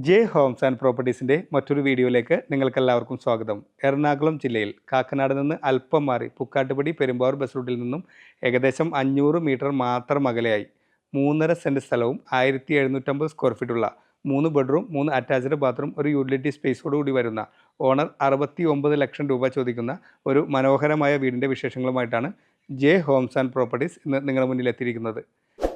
J Holmes and പ്രോപ്പർട്ടീസിൻ്റെ മറ്റൊരു വീഡിയോയിലേക്ക് നിങ്ങൾക്കെല്ലാവർക്കും സ്വാഗതം. എറണാകുളം ജില്ലയിൽ കാക്കനാട് നിന്ന് അല്പം മാറി പുക്കാട്ടുപടി പെരുമ്പാവൂർ ബസ് റൂട്ടിൽ നിന്നും ഏകദേശം 500 മീറ്റർ മാത്രം അകലെയായി 3.5 സെൻറ്റ് സ്ഥലവും 1750 സ്ക്വയർ ഫീറ്റുള്ള 3 ബെഡ്റൂം 3 അറ്റാച്ച്ഡ് ബാത്റൂം ഒരു യൂട്ടിലിറ്റി സ്പേസോടുകൂടി വരുന്ന ഓണർ 69 ലക്ഷം രൂപ ചോദിക്കുന്ന ഒരു മനോഹരമായ വീടിൻ്റെ വിശേഷങ്ങളുമായിട്ടാണ് ജെ ഹോംസ് ആൻഡ് പ്രോപ്പർട്ടീസ് ഇന്ന് നിങ്ങളുടെ മുന്നിൽ എത്തിയിരിക്കുന്നത്.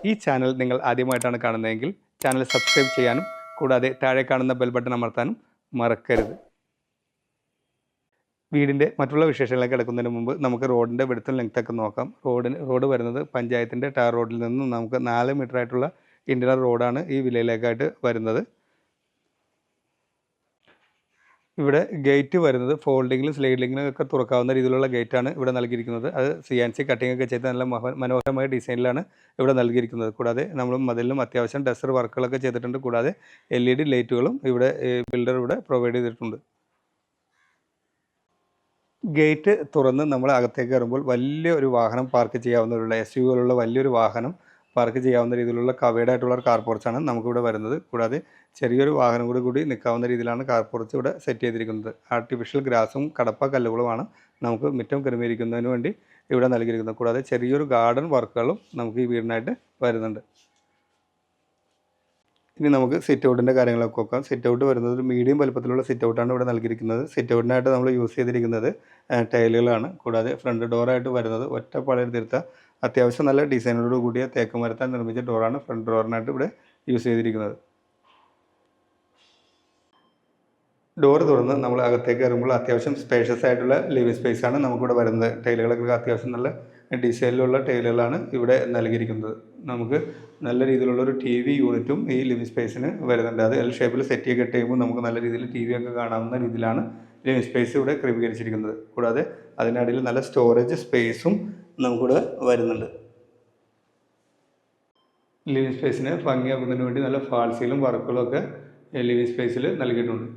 ഈ ചാനൽ നിങ്ങൾ ആദ്യമായിട്ടാണ് കാണുന്നതെങ്കിൽ ചാനൽ സബ്സ്ക്രൈബ് ചെയ്യാനും കൂടാതെ താഴെ കാണുന്ന ബെൽ ബട്ടൺ അമർത്താനും മറക്കരുത്. വീടിൻ്റെ മറ്റുള്ള വിശേഷങ്ങളിലേക്ക് കിടക്കുന്നതിന് മുമ്പ് നമുക്ക് റോഡിൻ്റെ വെടുത്തും ലെങ്ത്തൊക്കെ നോക്കാം. റോഡ് വരുന്നത് പഞ്ചായത്തിൻ്റെ ടാർ റോഡിൽ നിന്നും നമുക്ക് 4 മീറ്റർ ആയിട്ടുള്ള ഇൻ്റർണൽ റോഡാണ് ഈ വില്ലയിലേക്കായിട്ട് വരുന്നത്. ഇവിടെ ഗേറ്റ് വരുന്നത് ഫോൾഡിങ്ങിലും സ്ലൈഡിങ്ങിലും ഒക്കെ തുറക്കാവുന്ന രീതിയിലുള്ള ഗേറ്റാണ് ഇവിടെ നൽകിയിരിക്കുന്നത്. അത് CNC കട്ടിംഗ് ഒക്കെ ചെയ്ത് നല്ല മനോഹരമായ ഡിസൈനിലാണ് ഇവിടെ നൽകിയിരിക്കുന്നത്. കൂടാതെ നമ്മൾ മതിലിലും അത്യാവശ്യം ഡസ്റ്റർ വർക്കുകളൊക്കെ ചെയ്തിട്ടുണ്ട്. കൂടാതെ LED ലൈറ്റുകളും ഇവിടെ ബിൽഡർ ഇവിടെ പ്രൊവൈഡ് ചെയ്തിട്ടുണ്ട്. ഗേറ്റ് തുറന്ന് നമ്മൾ അകത്തേക്ക് കയറുമ്പോൾ വലിയൊരു വാഹനം പാർക്ക് ചെയ്യാവുന്നതിലുള്ള SUV പോലുള്ള വലിയൊരു വാഹനം പാർക്ക് ചെയ്യാവുന്ന രീതിയിലുള്ള കവേഡ് ആയിട്ടുള്ള കാർ പോർച്ചാണ് നമുക്കിവിടെ വരുന്നത്. കൂടാതെ ചെറിയൊരു വാഹനം കൂടി നിൽക്കാവുന്ന രീതിയിലാണ് കാർ പോർച്ച് ഇവിടെ സെറ്റ് ചെയ്തിരിക്കുന്നത്. ആർട്ടിഫിഷ്യൽ ഗ്രാസും കടപ്പ കല്ലുകളുമാണ് നമുക്ക് മുറ്റം ക്രമീകരിക്കുന്നതിന് വേണ്ടി ഇവിടെ നൽകിയിരിക്കുന്നത്. കൂടാതെ ചെറിയൊരു ഗാർഡൻ വർക്കുകളും നമുക്ക് ഈ വീടിനായിട്ട് വരുന്നുണ്ട്. ഇനി നമുക്ക് സിറ്റ് ഔട്ടിൻ്റെ കാര്യങ്ങളൊക്കെ നോക്കാം. സിറ്റ് ഔട്ട് വരുന്നത് ഒരു മീഡിയം വലുപ്പത്തിലുള്ള സിറ്റ് ഔട്ടാണ് ഇവിടെ നൽകിയിരിക്കുന്നത്. സിറ്റ് ഔട്ടിനായിട്ട് നമ്മൾ യൂസ് ചെയ്തിരിക്കുന്നത് ടൈലുകളാണ്. കൂടാതെ ഫ്രണ്ട് ഡോറായിട്ട് വരുന്നത് ഒറ്റപ്പാളയിൽ തീർത്ത അത്യാവശ്യം നല്ല ഡിസൈനോട് കൂടിയ തേക്ക് മരത്താൽ നിർമ്മിച്ച ഡോറാണ് ഫ്രണ്ട് ഡോറിനായിട്ട് ഇവിടെ യൂസ് ചെയ്തിരിക്കുന്നത്. ഡോർ തുറന്ന് നമ്മൾ അകത്തേക്ക് കയറുമ്പോൾ അത്യാവശ്യം സ്പേഷ്യസ് ആയിട്ടുള്ള ലിവിങ് സ്പേസ് ആണ് നമുക്കിവിടെ വരുന്നത്. ടൈലുകളൊക്കെ അത്യാവശ്യം നല്ല ഡിസൈനിലുള്ള ടൈലുകളാണ് ഇവിടെ നൽകിയിരിക്കുന്നത്. നമുക്ക് നല്ല രീതിയിലുള്ളൊരു TV യൂണിറ്റും ഈ ലിവിങ് സ്പേസിന് വരുന്നുണ്ട്. അത് L ഷേപ്പിൽ സെറ്റ് ചെയ്ത് കഴിയുമ്പോൾ നമുക്ക് നല്ല രീതിയിൽ TV ഒക്കെ കാണാവുന്ന രീതിയിലാണ് ലിവിങ് സ്പേസ് ഇവിടെ ക്രമീകരിച്ചിരിക്കുന്നത്. കൂടാതെ അതിനിടയിൽ നല്ല സ്റ്റോറേജ് സ്പേസും നമുക്കിവിടെ വരുന്നുണ്ട്. ലിവിങ് സ്പേസിന് ഭംഗിയാക്കുന്നതിന് വേണ്ടി നല്ല ഫാൾസിലും വർക്കുകളും ഒക്കെ ലിവിങ് സ്പേസിൽ നൽകിയിട്ടുണ്ട്.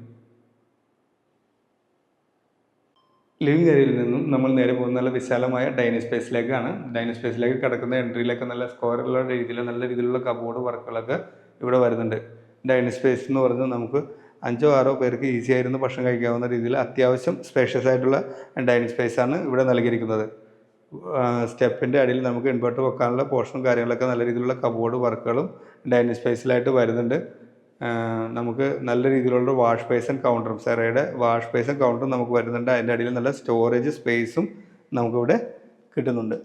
ലിവിങ് ഏരിയയിൽ നിന്നും നമ്മൾ നേരെ പോകുന്ന നല്ല വിശാലമായ ഡൈനിങ് സ്പേസിലേക്കാണ്. ഡൈനിങ് സ്പേസിലേക്ക് കിടക്കുന്ന എൻട്രിയിലൊക്കെ നല്ല സ്ക്വയറുള്ള രീതിയിൽ നല്ല രീതിയിലുള്ള കബോർഡ് വർക്കുകളൊക്കെ ഇവിടെ വരുന്നുണ്ട്. ഡൈനിങ് സ്പേസ് എന്ന് പറഞ്ഞാൽ നമുക്ക് 5-6 പേർക്ക് ഈസി ആയിരുന്നു ഭക്ഷണം കഴിക്കാവുന്ന രീതിയിൽ അത്യാവശ്യം സ്പേഷ്യസ് ആയിട്ടുള്ള ഡൈനിങ് സ്പേസാണ് ഇവിടെ നൽകിയിരിക്കുന്നത്. സ്റ്റെപ്പിൻ്റെ അടിയിൽ നമുക്ക് ഇൻവെർട്ടർ വെക്കാനുള്ള പോർഷനും കാര്യങ്ങളൊക്കെ നല്ല രീതിയിലുള്ള കബോർഡ് വർക്കുകളും ഡൈനിങ് സ്പേസിലായിട്ട് വരുന്നുണ്ട്. നമുക്ക് നല്ല രീതിയിലുള്ള വാഷ് ബേസിൻ കൗണ്ടറും സെറയുടെ വാഷ് ബേസിൻ കൗണ്ടറും നമുക്ക് വരുന്നുണ്ട്. അതിൻ്റെ അടിയിൽ നല്ല സ്റ്റോറേജ് സ്പേസും നമുക്കിവിടെ കിട്ടുന്നുണ്ട്.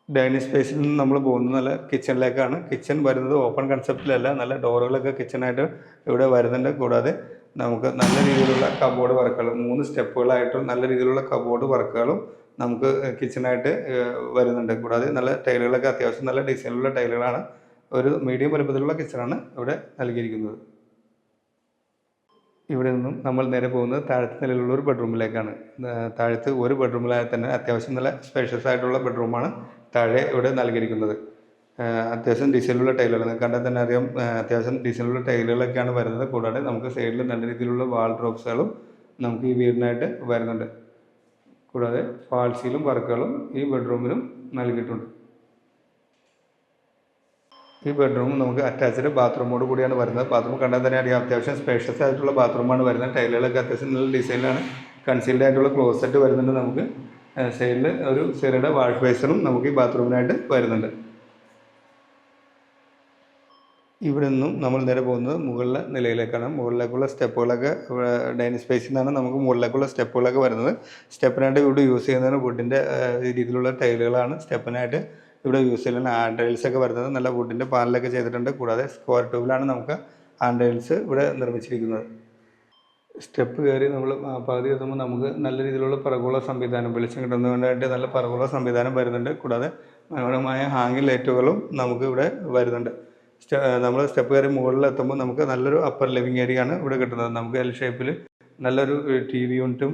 ഡൈനിങ് സ്പേസിൽ നിന്ന് നമ്മൾ പോകുന്നത് നല്ല കിച്ചണിലേക്കാണ്. കിച്ചൺ വരുന്നത് ഓപ്പൺ കൺസെപ്റ്റിലല്ല, നല്ല ഡോറുകളൊക്കെ കിച്ചണായിട്ട് ഇവിടെ വരുന്നുണ്ട്. കൂടാതെ നമുക്ക് നല്ല രീതിയിലുള്ള കബോർഡ് വർക്കുകൾ 3 സ്റ്റെപ്പുകളായിട്ട് നല്ല രീതിയിലുള്ള കബോർഡ് വർക്കുകളും നമുക്ക് കിച്ചണായിട്ട് വരുന്നുണ്ട്. കൂടാതെ നല്ല ടൈലുകളൊക്കെ അത്യാവശ്യം നല്ല ഡിസൈനിലുള്ള ടൈലുകളാണ്. ഒരു മീഡിയം വലുപ്പത്തിലുള്ള കിച്ചണാണ് ഇവിടെ നൽകിയിരിക്കുന്നത്. ഇവിടെ നിന്നും നമ്മൾ നേരെ പോകുന്നത് താഴത്തെ നിലയിലുള്ള ഒരു ബെഡ്റൂമിലേക്കാണ്. താഴത്ത് ഒരു ബെഡ്റൂമിലായി തന്നെ അത്യാവശ്യം നല്ല സ്പേഷ്യസ് ആയിട്ടുള്ള ബെഡ്റൂമാണ് താഴെ ഇവിടെ നൽകിയിരിക്കുന്നത്. അത്യാവശ്യം ഡിസൈനിലുള്ള ടൈലുകൾ നിങ്ങൾക്ക് കണ്ടാൽ തന്നെ അറിയാം. അത്യാവശ്യം ഡിസൈനിലുള്ള ടൈലുകളൊക്കെയാണ് വരുന്നത്. കൂടാതെ നമുക്ക് സൈഡിൽ നല്ല രീതിയിലുള്ള വാൾ ഡ്രോപ്സുകളും നമുക്ക് ഈ വീടിനായിട്ട് വരുന്നുണ്ട്. കൂടാതെ ഫാൾസിലും വർക്കുകളും ഈ ബെഡ്റൂമിലും നൽകിയിട്ടുണ്ട്. ഈ ബെഡ്റൂം നമുക്ക് അറ്റാച്ച്ഡ് ബാത്റൂമോട് കൂടിയാണ് വരുന്നത്. ബാത്റൂം കണ്ടാൽ തന്നെ അറിയാം അത്യാവശ്യം സ്പേഷ്യസ് ആയിട്ടുള്ള ബാത്റൂമാണ് വരുന്നത്. ടൈലുകളൊക്കെ അത്യാവശ്യം നല്ല ഡിസൈനിലാണ്. കൺസീൽഡ് ആയിട്ടുള്ള ക്ലോസറ്റ് വരുന്നുണ്ട്. നമുക്ക് സൈഡിൽ ഒരു സെറയുടെ വാഷ് ബേസിനും നമുക്ക് ഈ ബാത്റൂമിനായിട്ട് വരുന്നുണ്ട്. ഇവിടെ നിന്നും നമ്മൾ നേരെ പോകുന്നത് മുകളിലെ നിലയിലേക്കാണ്. മുകളിലേക്കുള്ള സ്റ്റെപ്പുകളൊക്കെ ഡൈനിങ് സ്പേസിൽ നിന്നാണ് നമുക്ക് മുകളിലേക്കുള്ള സ്റ്റെപ്പുകളൊക്കെ വരുന്നത്. സ്റ്റെപ്പിനായിട്ട് ഇവിടെ യൂസ് ചെയ്യുന്നതിന് വുഡിൻ്റെ രീതിയിലുള്ള ടൈലുകളാണ് സ്റ്റെപ്പിനായിട്ട് ഇവിടെ യൂസ് ചെയ്യുന്നത്. ഹാൻഡ് റെയിൽസൊക്കെ വരുന്നത് നല്ല വുഡിൻ്റെ പാനലൊക്കെ ചെയ്തിട്ടുണ്ട്. കൂടാതെ സ്ക്വയർ ട്യൂബിലാണ് നമുക്ക് ഹാൻഡ് റെയിൽസ് ഇവിടെ നിർമ്മിച്ചിരിക്കുന്നത്. സ്റ്റെപ്പ് കയറി നമ്മൾ പകുതി എത്തുമ്പോൾ നമുക്ക് നല്ല രീതിയിലുള്ള പറകുള സംവിധാനം വെളിച്ചം കിട്ടുന്നതിനായിട്ട് നല്ല പറകുള സംവിധാനം വരുന്നുണ്ട്. കൂടാതെ മനോഹരമായ ഹാങ്ങിങ് ലൈറ്റുകളും നമുക്ക് ഇവിടെ വരുന്നുണ്ട്. നമ്മൾ സ്റ്റെപ്പ് കയറി മുകളിലെത്തുമ്പോൾ നമുക്ക് നല്ലൊരു അപ്പർ ലിവിങ് ഏരിയ ആണ് ഇവിടെ കിട്ടുന്നത്. നമുക്ക് L ഷേപ്പിൽ നല്ലൊരു TV യൂണിറ്റും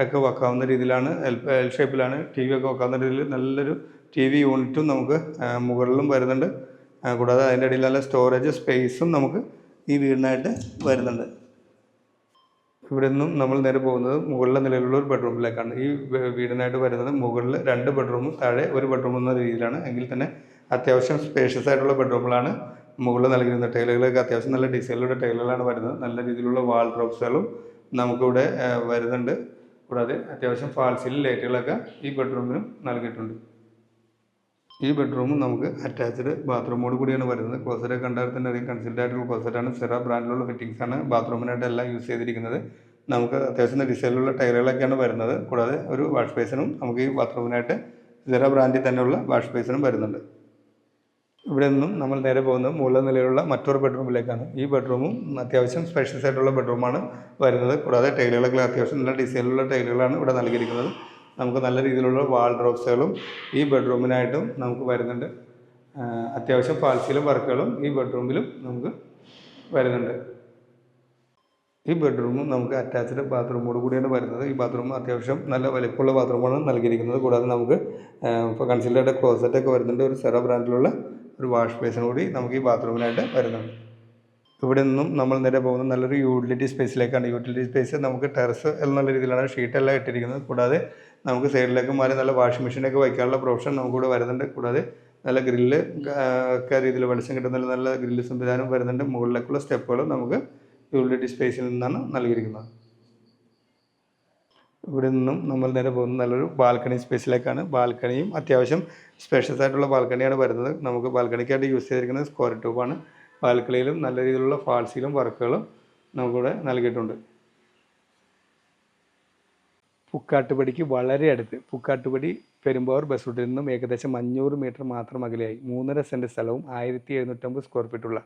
ഒക്കെ വെക്കാവുന്ന രീതിയിലാണ് L ഷേപ്പിലാണ് TV ഒക്കെ വെക്കാവുന്ന രീതിയിൽ നല്ലൊരു TV യൂണിറ്റും നമുക്ക് മുകളിലും വരുന്നുണ്ട്. കൂടാതെ അതിൻ്റെ ഇടയിൽ നല്ല സ്റ്റോറേജ് സ്പേസും നമുക്ക് ഈ വീടിനായിട്ട് വരുന്നുണ്ട്. ഇവിടെ നിന്നും നമ്മൾ നേരെ പോകുന്നത് മുകളിലെ നിലയിലുള്ള ഒരു ബെഡ്റൂമിലേക്കാണ്. ഈ വീടിനായിട്ട് വരുന്നത് മുകളിൽ 2 ബെഡ്റൂമും താഴെ 1 ബെഡ്റൂം എന്ന രീതിയിലാണ്. എങ്കിൽ തന്നെ അത്യാവശ്യം സ്പേഷ്യസ് ആയിട്ടുള്ള ബെഡ്റൂമുകളാണ് മുകളിൽ നൽകിയിരുന്ന ടൈലുകളൊക്കെ അത്യാവശ്യം നല്ല ഡിസൈനിലുള്ള ടൈലുകളാണ് വരുന്നത്. നല്ല രീതിയിലുള്ള വാൾ ഡ്രോപ്സുകളും നമുക്കിവിടെ വരുന്നുണ്ട്. കൂടാതെ അത്യാവശ്യം ഫാൾ സീലിംഗ് ലൈറ്റുകളൊക്കെ ഈ ബെഡ്റൂമിനും നൽകിയിട്ടുണ്ട്. ഈ ബെഡ്റൂമും നമുക്ക് അറ്റാച്ച്ഡ് ബാത്റൂമോട് കൂടിയാണ് വരുന്നത്. ക്ലോസറ്റ് കണ്ടാൽ തന്നെ അറിയാം കൺസീൽഡ് ആയിട്ടുള്ള ക്ലോസറ്റാണ്. സെറ ബ്രാൻഡിലുള്ള ഫിറ്റിംഗ്സ് ആണ് ബാത്റൂമിനായിട്ട് എല്ലാം യൂസ് ചെയ്തിരിക്കുന്നത്. നമുക്ക് അത്യാവശ്യം ഡിസൈനിലുള്ള ടൈലുകളൊക്കെയാണ് വരുന്നത്. കൂടാതെ ഒരു വാഷ് ബേസിനും നമുക്ക് ഈ ബാത്റൂമിനായിട്ട് സെറ ബ്രാൻഡിൽ തന്നെയുള്ള വാഷ് ബേസിനും വരുന്നുണ്ട്. ഇവിടെ നിന്നും നമ്മൾ നേരെ പോകുന്നത് മുകളിലെ നിലയിലുള്ള മറ്റൊരു ബെഡ്റൂമിലേക്കാണ്. ഈ ബെഡ്റൂമും അത്യാവശ്യം സ്പേഷ്യസ് ആയിട്ടുള്ള ബെഡ്റൂമാണ് വരുന്നത്. കൂടാതെ ടൈലുകളൊക്കെ അത്യാവശ്യം നല്ല ഡിസൈനിലുള്ള ടൈലുകളാണ് ഇവിടെ നൽകിയിരിക്കുന്നത്. നമുക്ക് നല്ല രീതിയിലുള്ള വാൾ ഡ്രോപ്സുകളും ഈ ബെഡ്റൂമിനായിട്ടും നമുക്ക് വരുന്നുണ്ട്. അത്യാവശ്യം ഫാൾസിലും വർക്കുകളും ഈ ബെഡ്റൂമിലും നമുക്ക് വരുന്നുണ്ട്. ഈ ബെഡ്റൂമും നമുക്ക് അറ്റാച്ച്ഡ് ബാത്റൂമോട് കൂടിയാണ് വരുന്നത്. ഈ ബാത്റൂം അത്യാവശ്യം നല്ല വലിപ്പമുള്ള ബാത്റൂമാണ് നൽകിയിരിക്കുന്നത്. കൂടാതെ നമുക്ക് ഇപ്പോൾ കൺസീൽഡ് ക്ലോസറ്റൊക്കെ വരുന്നുണ്ട്. ഒരു സെറ ബ്രാൻഡിലുള്ള ഒരു വാഷ് ബേസിൻ കൂടി നമുക്ക് ഈ ബാത്റൂമിനായിട്ട് വരുന്നുണ്ട്. ഇവിടെ നിന്നും നമ്മൾ നേരെ പോകുന്നത് നല്ലൊരു യൂട്ടിലിറ്റി സ്പേസിലേക്കാണ്. യൂട്ടിലിറ്റി സ്പേസ് നമുക്ക് ടെറസ് എന്നുള്ള രീതിയിലാണ് ഷീറ്റെല്ലാം ഇട്ടിരിക്കുന്നത്. കൂടാതെ നമുക്ക് സൈഡിലേക്ക് മാറി നല്ല വാഷിംഗ് മെഷീനൊക്കെ വയ്ക്കാനുള്ള പ്രൊവിഷൻ നമുക്കിവിടെ വരുന്നുണ്ട്. കൂടാതെ നല്ല ഗ്രില്ല് ഒക്കെ രീതിയിൽ വെളിച്ചം കിട്ടുന്ന നല്ല ഗ്രില്ല് സംവിധാനം വരുന്നുണ്ട്. മുകളിലേക്കുള്ള സ്റ്റെപ്പുകളും നമുക്ക് യൂട്ടിലിറ്റി സ്പേസിൽ നിന്നാണ് നൽകിയിരിക്കുന്നത്. ഇവിടെ നിന്നും നമ്മൾ നേരെ പോകുന്നത് നല്ലൊരു ബാൽക്കണി സ്പേസിലേക്കാണ്. ബാൽക്കണിയും അത്യാവശ്യം സ്പേഷ്യസ് ആയിട്ടുള്ള ബാൽക്കണിയാണ് വരുന്നത്. നമുക്ക് ബാൽക്കണിക്കായിട്ട് യൂസ് ചെയ്തിരിക്കുന്നത് സ്ക്വയർ ട്യൂബാണ്. ബാൽക്കണിയിലും നല്ല രീതിയിലുള്ള ഫാൾസിലും വർക്കുകളും നമുക്കിവിടെ നൽകിയിട്ടുണ്ട്. പുക്കാട്ടുപടിക്ക് വളരെ അടുത്ത് പുക്കാട്ടുപടി പെരുമ്പാവൂർ ബസ് റൂട്ടിൽ നിന്നും ഏകദേശം 500 മീറ്റർ മാത്രം അകലെയായി 3.5 സെൻറ്റ് സ്ഥലവും 1750 സ്ക്വയർ ഫീറ്റുള്ള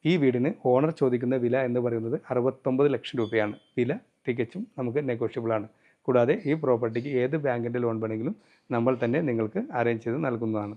ഈ വീടിന് ഓണർ ചോദിക്കുന്ന വില എന്ന് പറയുന്നത് 69 ലക്ഷം രൂപയാണ്. വില തികച്ചും നമുക്ക് നെഗോഷ്യബിൾ ആണ്. കൂടാതെ ഈ പ്രോപ്പർട്ടിക്ക് ഏത് ബാങ്കിൻ്റെ ലോൺ വേണമെങ്കിലും നമ്മൾ തന്നെ നിങ്ങൾക്ക് അറേഞ്ച് ചെയ്ത് നൽകുന്നതാണ്.